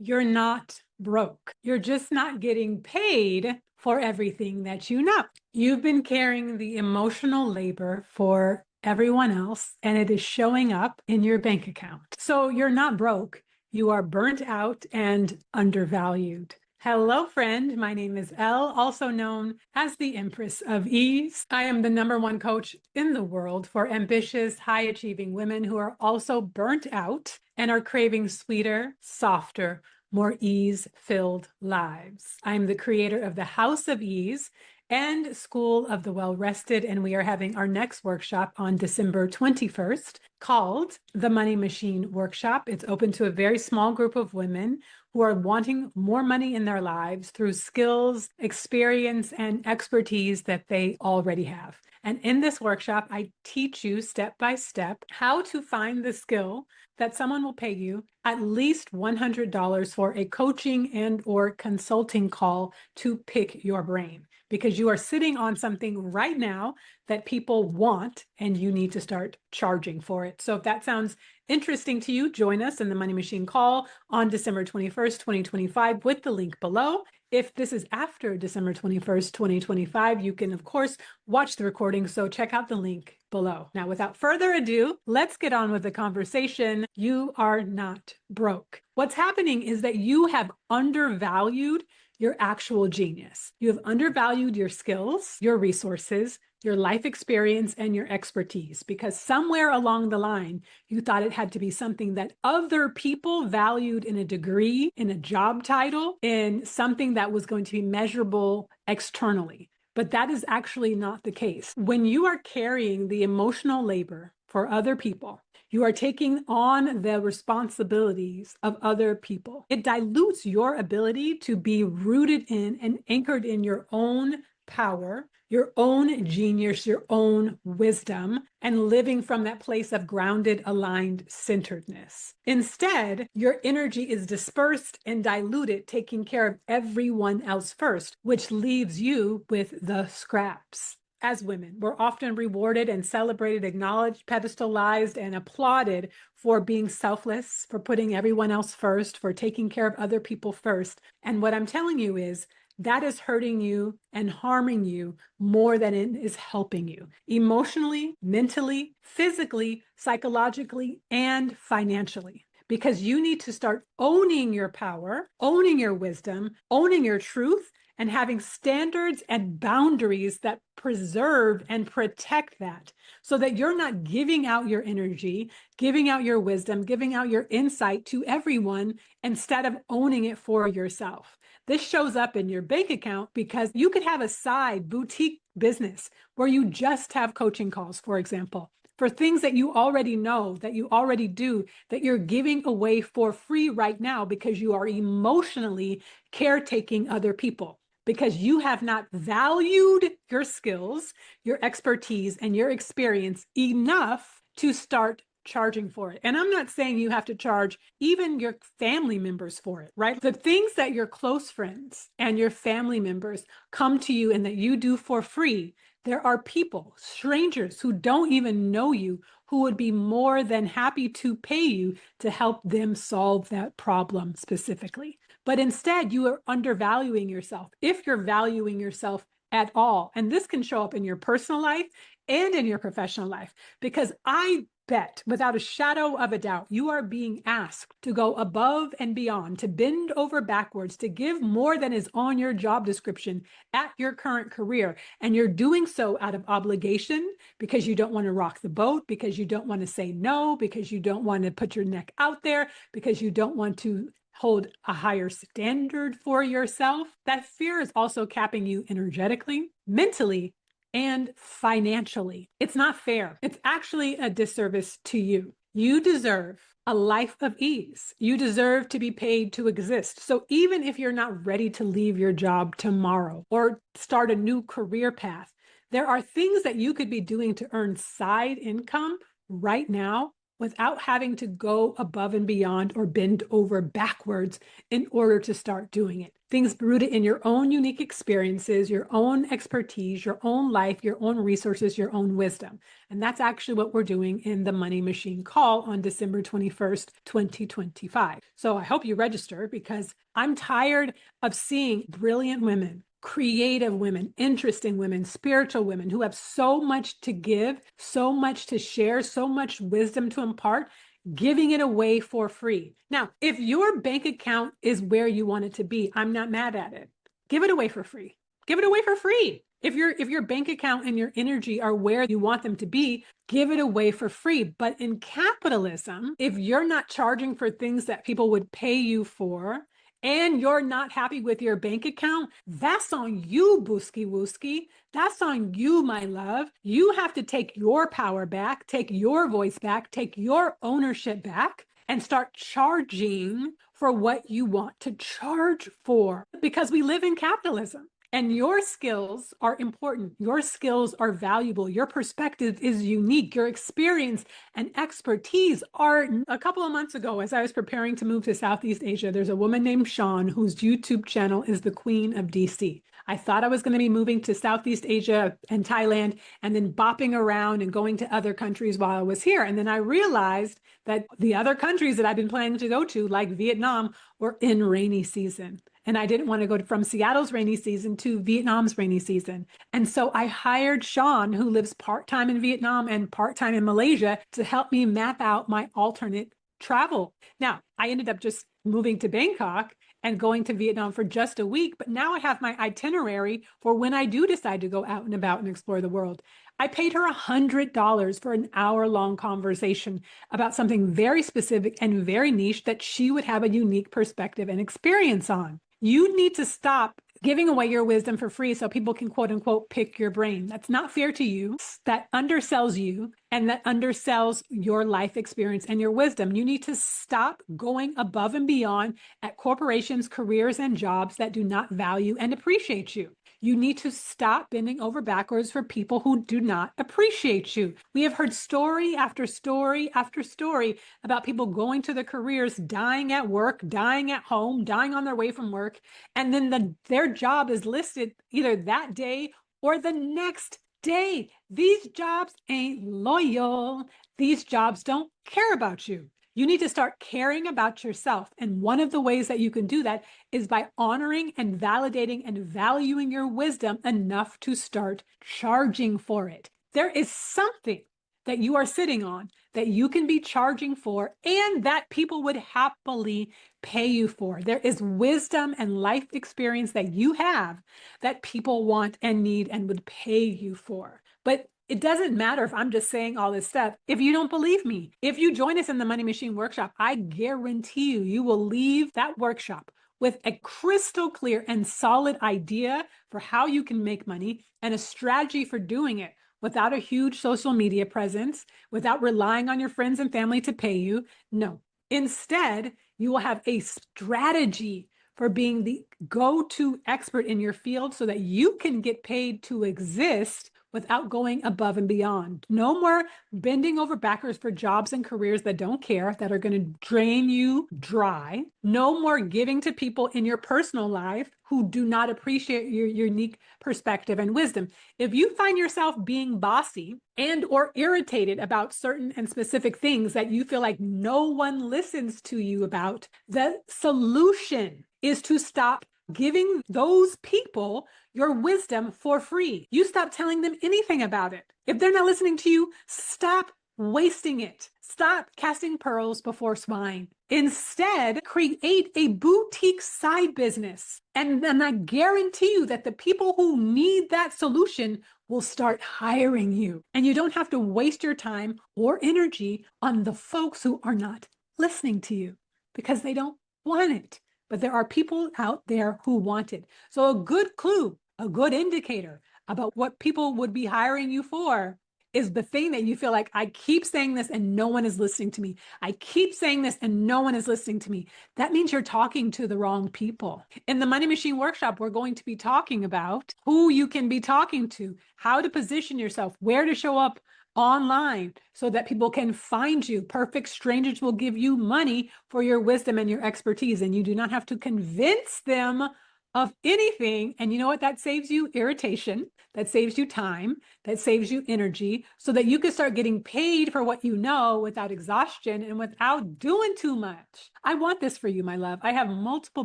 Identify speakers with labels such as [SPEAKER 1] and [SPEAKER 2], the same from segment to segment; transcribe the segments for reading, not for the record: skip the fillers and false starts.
[SPEAKER 1] you're not broke. You're just not getting paid for everything that you know. You've been carrying the emotional labor for everyone else, and it is showing up in your bank account. So you're not broke. You are burnt out and undervalued. Hello, friend. My name is Elle, also known as the Empress of Ease. I am the #1 coach in the world for ambitious, high-achieving women who are also burnt out and are craving sweeter, softer, more ease-filled lives. I'm the creator of the House of Ease and School of the Well-Rested, and we are having our next workshop on December 21st called the Money Machine Workshop. It's open to a very small group of women who are wanting more money in their lives through skills, experience, and expertise that they already have. And in this workshop, I teach you step by step how to find the skill that someone will pay you at least $100 for a coaching and or consulting call to pick your brain, because you are sitting on something right now that people want and you need to start charging for it. So if that sounds interesting to you, join us in the Money Machine call on December 21st, 2025 with the link below. If this is after December 21st, 2025, you can, of course, watch the recording. So check out the link below. Now, without further ado, let's get on with the conversation. You are not broke. What's happening is that you have undervalued your actual genius. You have undervalued your skills, your resources, your life experience, and your expertise, because somewhere along the line, you thought it had to be something that other people valued in a degree, in a job title, in something that was going to be measurable externally. But that is actually not the case. When you are carrying the emotional labor for other people, you are taking on the responsibilities of other people. It dilutes your ability to be rooted in and anchored in your own power, your own genius, your own wisdom, and living from that place of grounded, aligned centeredness. Instead, your energy is dispersed and diluted, taking care of everyone else first, which leaves you with the scraps. As women, we're often rewarded and celebrated, acknowledged, pedestalized, and applauded for being selfless, for putting everyone else first, for taking care of other people first. And what I'm telling you is that is hurting you and harming you more than it is helping you emotionally, mentally, physically, psychologically, and financially. Because you need to start owning your power, owning your wisdom, owning your truth, and having standards and boundaries that preserve and protect that, so that you're not giving out your energy, giving out your wisdom, giving out your insight to everyone instead of owning it for yourself. This shows up in your bank account because you could have a side boutique business where you just have coaching calls, for example, for things that you already know, that you already do, that you're giving away for free right now because you are emotionally caretaking other people, because you have not valued your skills, your expertise, and your experience enough to start charging for it. And I'm not saying you have to charge even your family members for it, right? The things that your close friends and your family members come to you and that you do for free, there are people, strangers who don't even know you, who would be more than happy to pay you to help them solve that problem specifically. But instead, you are undervaluing yourself, if you're valuing yourself at all. And this can show up in your personal life and in your professional life, because I bet without a shadow of a doubt, you are being asked to go above and beyond, to bend over backwards, to give more than is on your job description at your current career. And you're doing so out of obligation, because you don't want to rock the boat, because you don't want to say no, because you don't want to put your neck out there, because you don't want to hold a higher standard for yourself. That fear is also capping you energetically, mentally, and financially. It's not fair. It's actually a disservice to you. You deserve a life of ease. You deserve to be paid to exist. So even if you're not ready to leave your job tomorrow or start a new career path, there are things that you could be doing to earn side income right now without having to go above and beyond or bend over backwards in order to start doing it. Things rooted in your own unique experiences, your own expertise, your own life, your own resources, your own wisdom. And that's actually what we're doing in the Money Machine call on December 21st, 2025. So I hope you register, because I'm tired of seeing brilliant women, creative women, interesting women, spiritual women who have so much to give, so much to share, so much wisdom to impart, giving it away for free. Now, if your bank account is where you want it to be, I'm not mad at it. Give it away for free. Give it away for free. If your bank account and your energy are where you want them to be, give it away for free. But in capitalism, if you're not charging for things that people would pay you for, and you're not happy with your bank account, that's on you, Booski Wooski. That's on you, my love. You have to take your power back, take your voice back, take your ownership back, and start charging for what you want to charge for, because we live in capitalism. And your skills are important. Your skills are valuable. Your perspective is unique. Your experience and expertise are. A couple of months ago, as I was preparing to move to Southeast Asia, there's a woman named Sean whose YouTube channel is the Queen of DC. I thought I was going to be moving to Southeast Asia and Thailand and then bopping around and going to other countries while I was here. And then I realized that the other countries that I've been planning to go to, like Vietnam, were in rainy season. And I didn't want to go from Seattle's rainy season to Vietnam's rainy season. And so I hired Sean, who lives part-time in Vietnam and part-time in Malaysia, to help me map out my alternate travel. Now, I ended up just moving to Bangkok and going to Vietnam for just a week, but now I have my itinerary for when I do decide to go out and about and explore the world. I paid her $100 for an hour-long conversation about something very specific and very niche that she would have a unique perspective and experience on. You need to stop giving away your wisdom for free so people can, quote unquote, pick your brain. That's not fair to you. That undersells you, and that undersells your life experience and your wisdom. You need to stop going above and beyond at corporations, careers, and jobs that do not value and appreciate you. You need to stop bending over backwards for people who do not appreciate you. We have heard story after story after story about people going to their careers, dying at work, dying at home, dying on their way from work, and then their job is listed either that day or the next day. These jobs ain't loyal. These jobs don't care about you. You need to start caring about yourself. And one of the ways that you can do that is by honoring and validating and valuing your wisdom enough to start charging for it. There is something that you are sitting on that you can be charging for and that people would happily pay you for. There is wisdom and life experience that you have that people want and need and would pay you for. But it doesn't matter if I'm just saying all this stuff if you don't believe me. If you join us in the Money Machine workshop, I guarantee you will leave that workshop with a crystal clear and solid idea for how you can make money and a strategy for doing it without a huge social media presence, without relying on your friends and family to pay you. No. Instead, you will have a strategy for being the go-to expert in your field so that you can get paid to exist without going above and beyond. No more bending over backwards for jobs and careers that don't care, that are going to drain you dry. No more giving to people in your personal life who do not appreciate your unique perspective and wisdom. If you find yourself being bossy and or irritated about certain and specific things that you feel like no one listens to you about, the solution is to stop giving those people your wisdom for free. You stop telling them anything about it. If they're not listening to you, stop wasting it. Stop casting pearls before swine. Instead, create a boutique side business. And then I guarantee you that the people who need that solution will start hiring you. And you don't have to waste your time or energy on the folks who are not listening to you because they don't want it. But there are people out there who want it. So a good clue, a good indicator about what people would be hiring you for is the thing that you feel like, I keep saying this and no one is listening to me. I keep saying this and no one is listening to me. That means you're talking to the wrong people. In the Money Machine workshop, we're going to be talking about who you can be talking to, how to position yourself, where to show up online so that people can find you. Perfect strangers will give you money for your wisdom and your expertise, and you do not have to convince them of anything. And you know what? That saves you irritation, that saves you time, that saves you energy, so that you can start getting paid for what you know without exhaustion and without doing too much. I want this for you, my love. I have multiple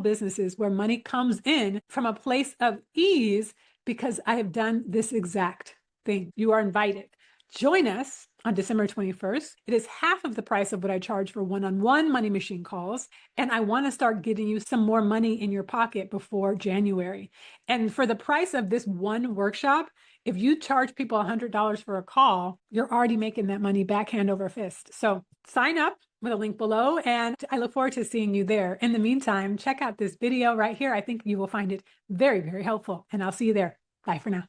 [SPEAKER 1] businesses where money comes in from a place of ease because I have done this exact thing. You are invited. Join us on December 21st. It is half of the price of what I charge for one-on-one money machine calls. And I want to start getting you some more money in your pocket before January. And for the price of this one workshop, if you charge people $100 for a call, you're already making that money back hand over fist. So sign up with a link below, and I look forward to seeing you there. In the meantime, check out this video right here. I think you will find it very, very helpful, and I'll see you there. Bye for now.